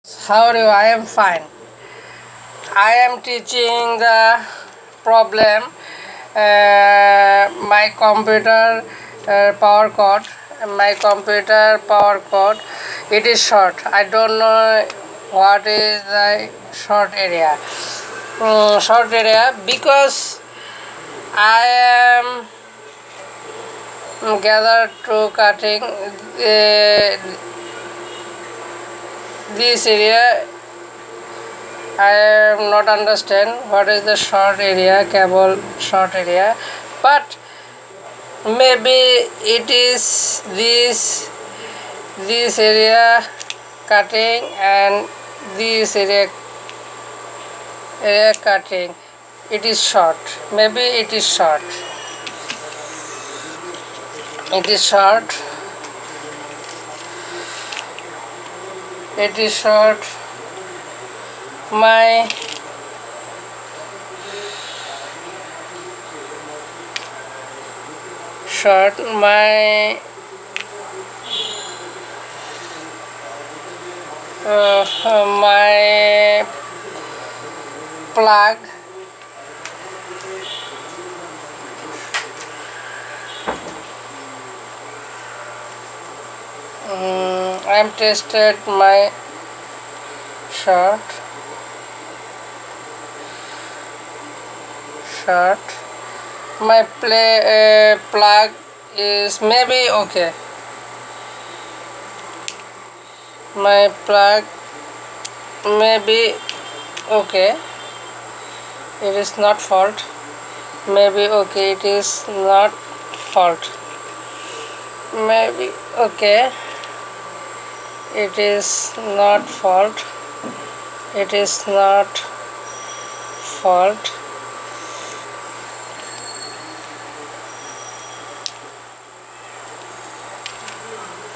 How are you? I am fine. I am teaching the problem. My computer power cord. My computer power cord. It is short. I don't know what is the short area. Short area because I am gathered to cutting this area. I am not understand what is the short area, cable short area, but maybe it is this area cutting and this area cutting. It is short. Maybe it is short. It is short. It is short. My short my my plug I am tested my short my plug is maybe okay. My plug may be okay. It is not fault. Maybe okay. It is not fault. Maybe okay. It is not fault. It is not fault.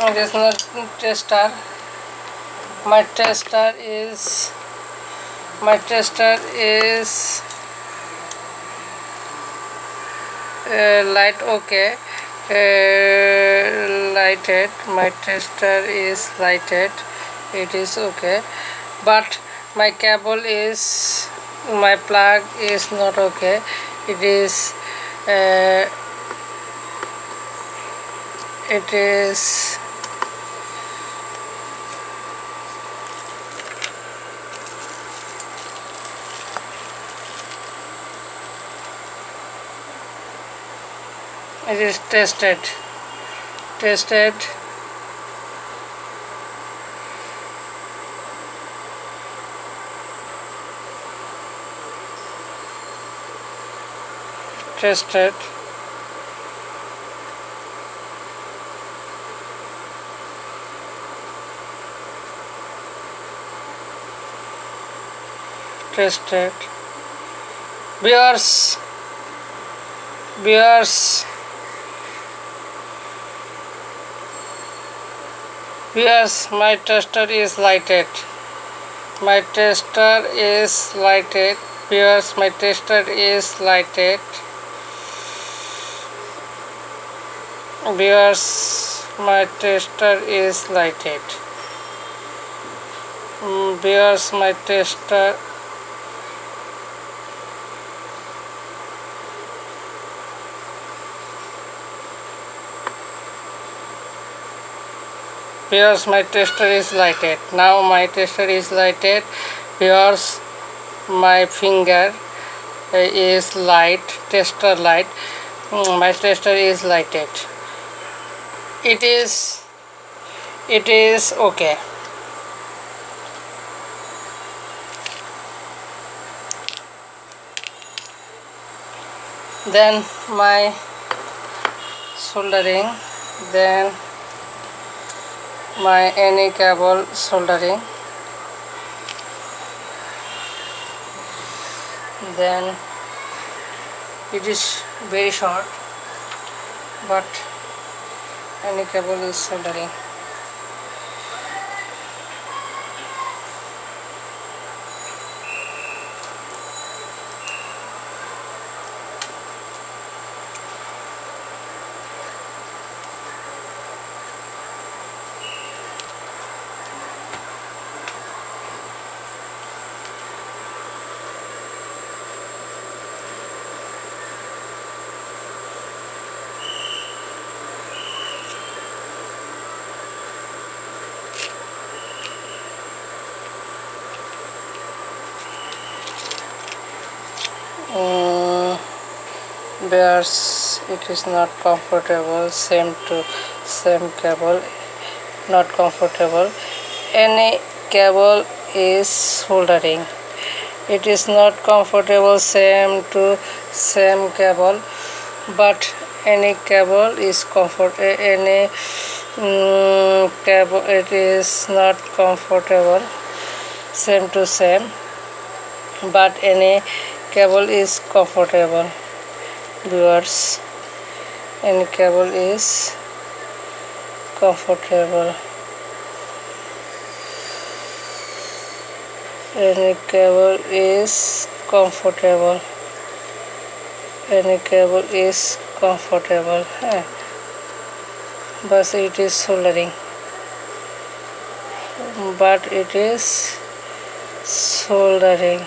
It is not tester. My tester is light okay. Lighted. My tester is lighted. It is okay, but my cable is my plug is not okay. It is it is tested tested tested tested viewers my tester is lighted. My tester is lighted. Viewers, my tester is lighted. Viewers, my tester is lighted. Viewers, my tester Viewers, my tester is lighted. Now my tester is lighted. Viewers, my finger is light. Tester light. My tester is lighted. It is okay. Then my soldering. Then my any cable soldering. Then it is very short, but any cable is soldering. um, bears it is not comfortable, same to same cable not comfortable. Any cable is soldering, it is not comfortable, same to same cable, but any cable is any cable it is not comfortable, same to same, but any cable is comfortable. Viewers, any cable is comfortable, any cable is comfortable, any cable is comfortable. But it is soldering, but it is soldering,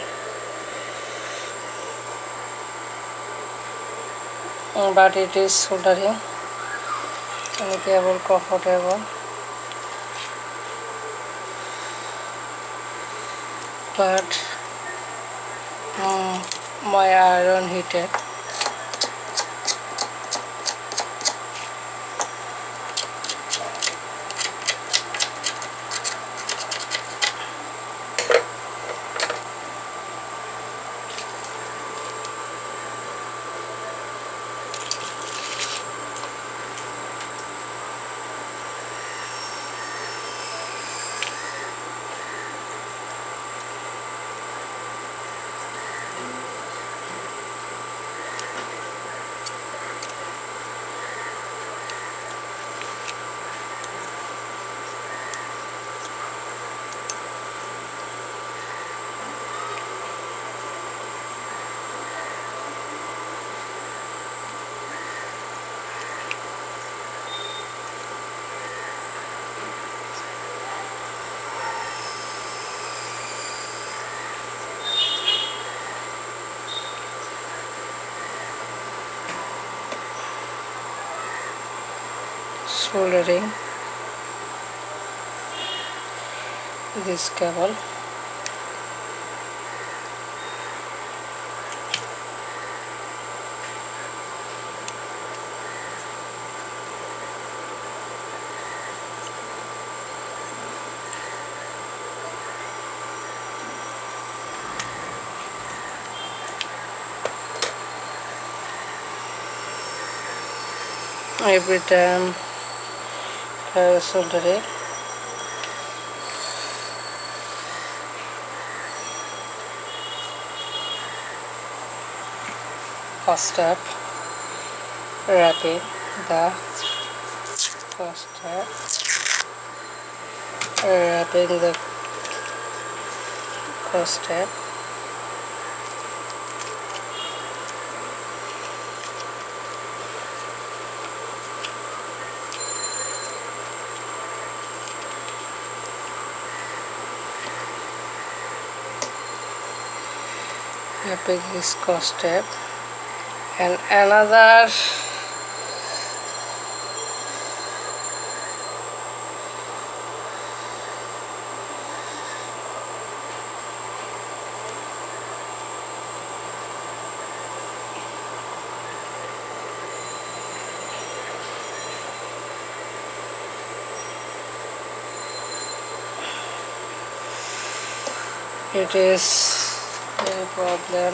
but it is soldering. Any cable comfortable, but my iron heated. Soldering this cable. Every time solder it. First step, wrapping the first step, wrapping the first step. Wrapping this first step, and another it is a problem.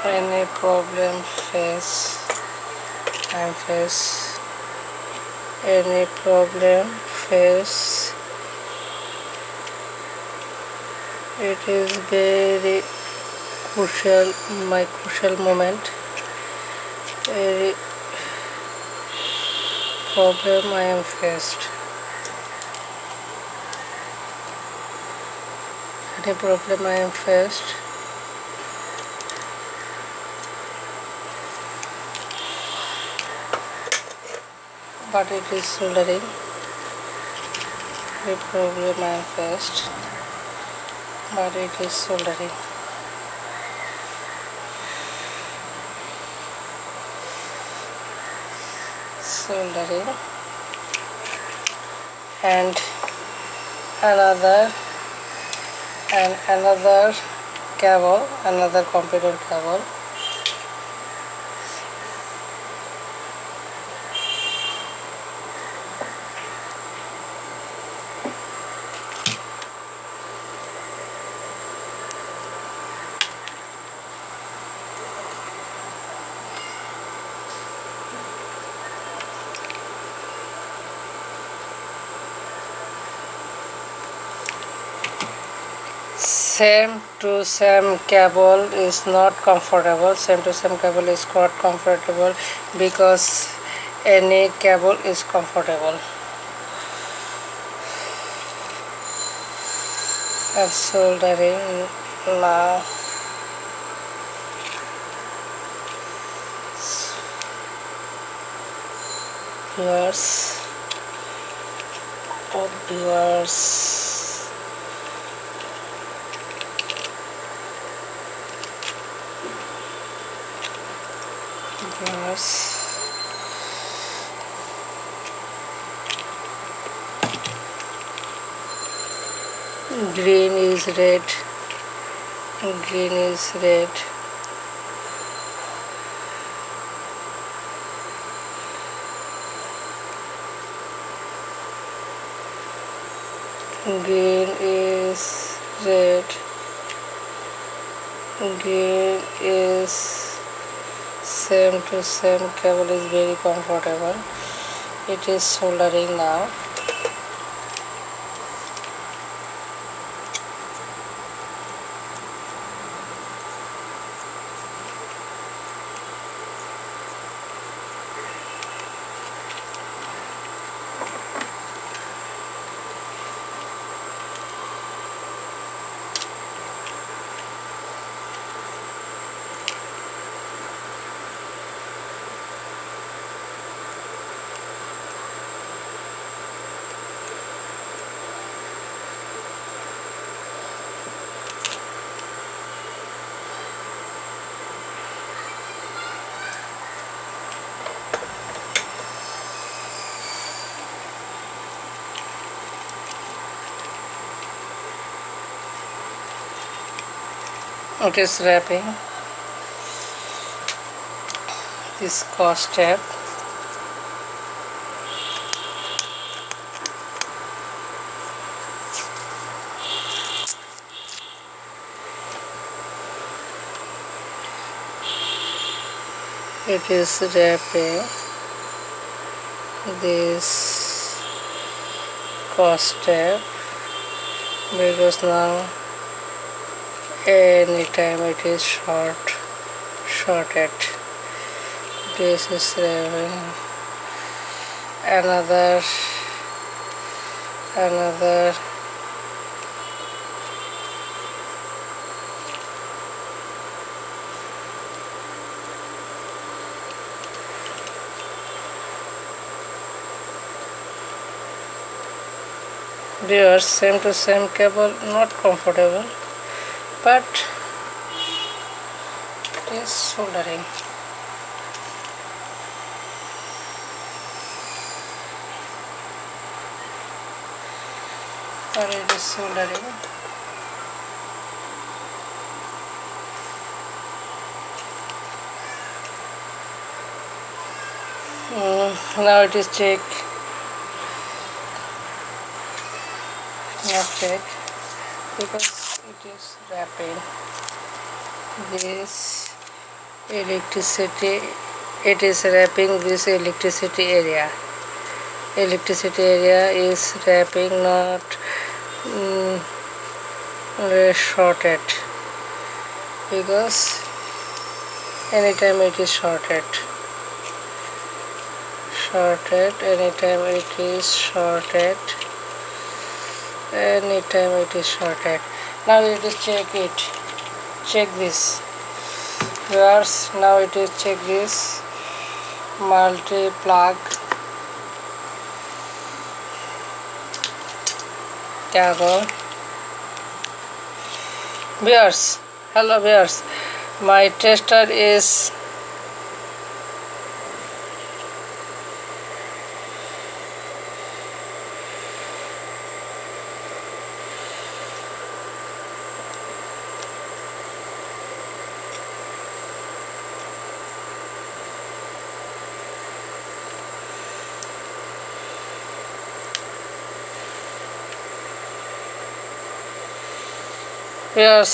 Any problem face any problem face, it is very crucial, my crucial moment, very problem I am faced, any problem I am faced. But it is soldering, the problem I am faced. but it is soldering. And another cable, another computer cable. Same to same cable is not comfortable. Same to same cable is not comfortable because any cable is comfortable. And soldering now. Viewers, green is red, green is red, green is red, green is same to same cable is very comfortable. It is soldering now. It is wrapping this scotch tape. It is wrapping this scotch tape because now anytime it is shorted. This is another viewers, same to same cable, not comfortable, but it is soldering. Or it is soldering. Now it is check. Not check because it is wrapping this electricity. It is wrapping this electricity area. Electricity area is wrapping, not shorted, because anytime it is shorted, anytime it is shorted, anytime it is shorted. Now it is check this viewers. Now it is check this multi plug cable. Viewers, hello viewers. My tester is viewers.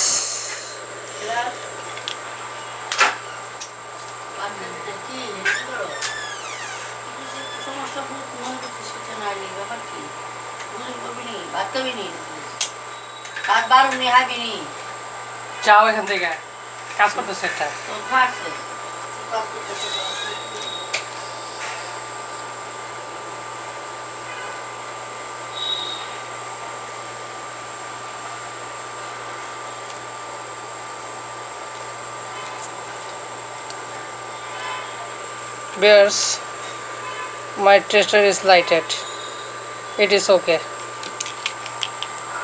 যাও এখান থেকে কাজ করতেছে একটা Viewers, my tester is lighted. It is okay.